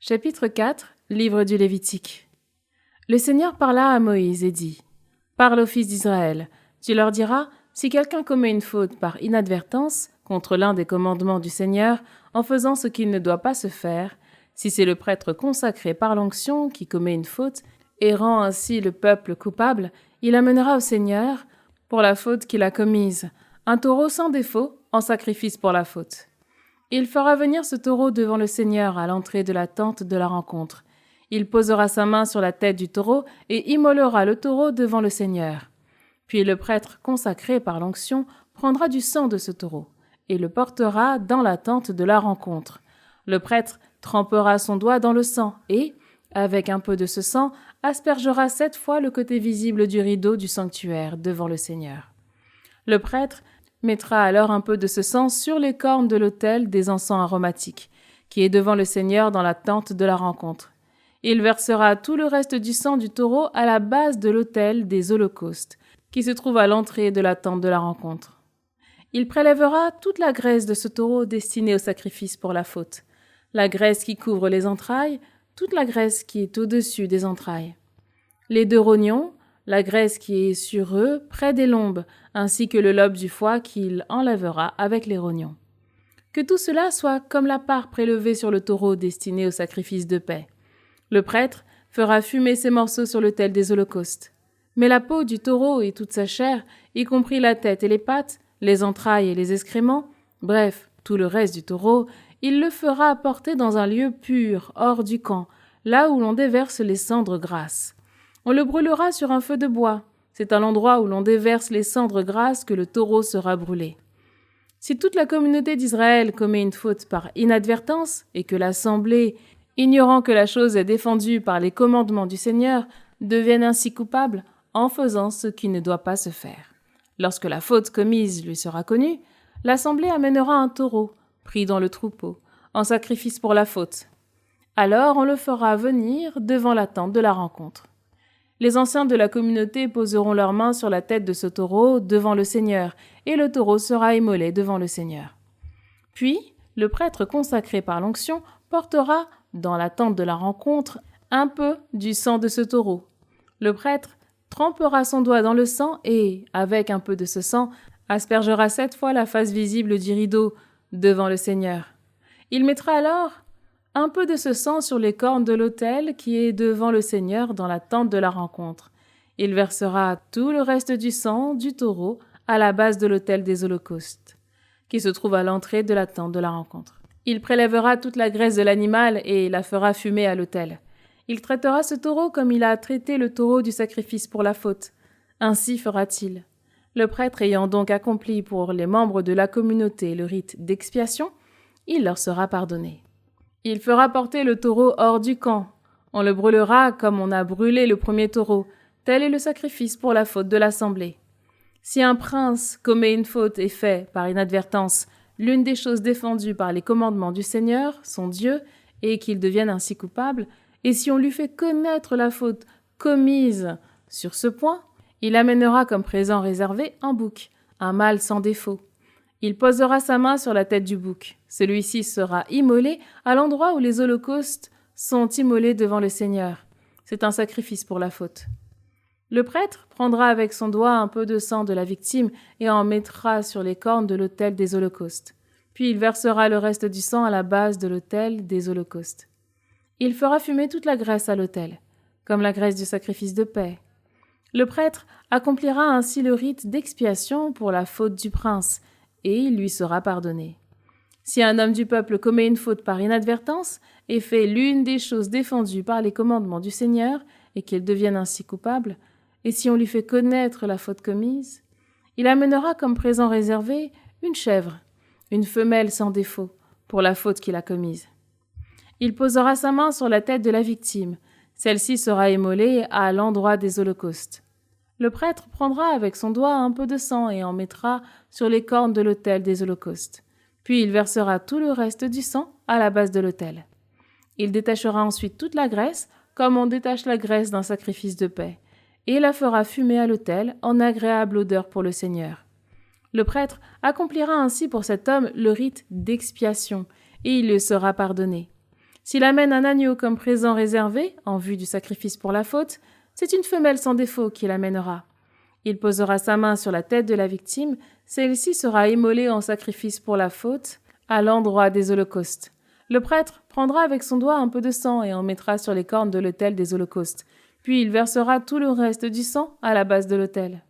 Chapitre 4, Livre du Lévitique. Le Seigneur parla à Moïse et dit : Parle aux fils d'Israël. Tu leur diras, si quelqu'un commet une faute par inadvertance contre l'un des commandements du Seigneur, en faisant ce qu'il ne doit pas se faire, si c'est le prêtre consacré par l'onction qui commet une faute et rend ainsi le peuple coupable, il amènera au Seigneur, pour la faute qu'il a commise, un taureau sans défaut en sacrifice pour la faute. Il fera venir ce taureau devant le Seigneur à l'entrée de la tente de la rencontre. Il posera sa main sur la tête du taureau et immolera le taureau devant le Seigneur. Puis le prêtre consacré par l'onction prendra du sang de ce taureau et le portera dans la tente de la rencontre. Le prêtre trempera son doigt dans le sang et, avec un peu de ce sang, aspergera 7 fois le côté visible du rideau du sanctuaire devant le Seigneur. Le prêtre mettra alors un peu de ce sang sur les cornes de l'autel des encens aromatiques, qui est devant le Seigneur dans la tente de la rencontre. Il versera tout le reste du sang du taureau à la base de l'autel des holocaustes, qui se trouve à l'entrée de la tente de la rencontre. Il prélèvera toute la graisse de ce taureau destinée au sacrifice pour la faute, la graisse qui couvre les entrailles, toute la graisse qui est au-dessus des entrailles. Les 2 rognons, la graisse qui est sur eux, près des lombes, ainsi que le lobe du foie qu'il enlèvera avec les rognons. Que tout cela soit comme la part prélevée sur le taureau destiné au sacrifice de paix. Le prêtre fera fumer ces morceaux sur l'autel des holocaustes. Mais la peau du taureau et toute sa chair, y compris la tête et les pattes, les entrailles et les excréments, bref, tout le reste du taureau, il le fera apporter dans un lieu pur, hors du camp, là où l'on déverse les cendres grasses. On le brûlera sur un feu de bois. C'est à l'endroit où l'on déverse les cendres grasses que le taureau sera brûlé. Si toute la communauté d'Israël commet une faute par inadvertance et que l'assemblée, ignorant que la chose est défendue par les commandements du Seigneur, devienne ainsi coupable en faisant ce qui ne doit pas se faire. Lorsque la faute commise lui sera connue, l'assemblée amènera un taureau, pris dans le troupeau, en sacrifice pour la faute. Alors on le fera venir devant la tente de la rencontre. Les anciens de la communauté poseront leurs mains sur la tête de ce taureau devant le Seigneur, et le taureau sera immolé devant le Seigneur. Puis, le prêtre consacré par l'onction portera, dans la tente de la rencontre, un peu du sang de ce taureau. Le prêtre trempera son doigt dans le sang et, avec un peu de ce sang, aspergera 7 fois la face visible du rideau devant le Seigneur. Il mettra alors un peu de ce sang sur les cornes de l'autel qui est devant le Seigneur dans la tente de la rencontre. Il versera tout le reste du sang du taureau à la base de l'autel des holocaustes, qui se trouve à l'entrée de la tente de la rencontre. Il prélèvera toute la graisse de l'animal et la fera fumer à l'autel. Il traitera ce taureau comme il a traité le taureau du sacrifice pour la faute. Ainsi fera-t-il. Le prêtre ayant donc accompli pour les membres de la communauté le rite d'expiation, il leur sera pardonné. Il fera porter le taureau hors du camp. On le brûlera comme on a brûlé le premier taureau. Tel est le sacrifice pour la faute de l'assemblée. Si un prince commet une faute et fait, par inadvertance, l'une des choses défendues par les commandements du Seigneur, son Dieu, et qu'il devienne ainsi coupable, et si on lui fait connaître la faute commise sur ce point, il amènera comme présent réservé un bouc, un mâle sans défaut. Il posera sa main sur la tête du bouc. Celui-ci sera immolé à l'endroit où les holocaustes sont immolés devant le Seigneur. C'est un sacrifice pour la faute. Le prêtre prendra avec son doigt un peu de sang de la victime et en mettra sur les cornes de l'autel des holocaustes. Puis il versera le reste du sang à la base de l'autel des holocaustes. Il fera fumer toute la graisse à l'autel, comme la graisse du sacrifice de paix. Le prêtre accomplira ainsi le rite d'expiation pour la faute du prince, et il lui sera pardonné. Si un homme du peuple commet une faute par inadvertance et fait l'une des choses défendues par les commandements du Seigneur, et qu'il devienne ainsi coupable, et si on lui fait connaître la faute commise, il amènera comme présent réservé une chèvre, une femelle sans défaut, pour la faute qu'il a commise. Il posera sa main sur la tête de la victime. Celle-ci sera immolée à l'endroit des holocaustes. Le prêtre prendra avec son doigt un peu de sang et en mettra sur les cornes de l'autel des holocaustes. Puis il versera tout le reste du sang à la base de l'autel. Il détachera ensuite toute la graisse, comme on détache la graisse d'un sacrifice de paix, et la fera fumer à l'autel en agréable odeur pour le Seigneur. Le prêtre accomplira ainsi pour cet homme le rite d'expiation, et il lui sera pardonné. S'il amène un agneau comme présent réservé, en vue du sacrifice pour la faute, c'est une femelle sans défaut qu'il amènera. Il posera sa main sur la tête de la victime, celle-ci sera immolée en sacrifice pour la faute, à l'endroit des holocaustes. Le prêtre prendra avec son doigt un peu de sang et en mettra sur les cornes de l'autel des holocaustes, puis il versera tout le reste du sang à la base de l'autel.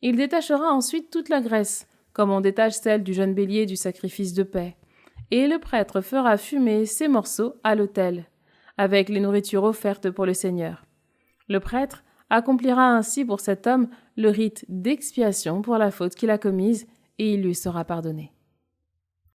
Il détachera ensuite toute la graisse, comme on détache celle du jeune bélier du sacrifice de paix, et le prêtre fera fumer ces morceaux à l'autel, avec les nourritures offertes pour le Seigneur. Le prêtre accomplira ainsi pour cet homme le rite d'expiation pour la faute qu'il a commise, et il lui sera pardonné.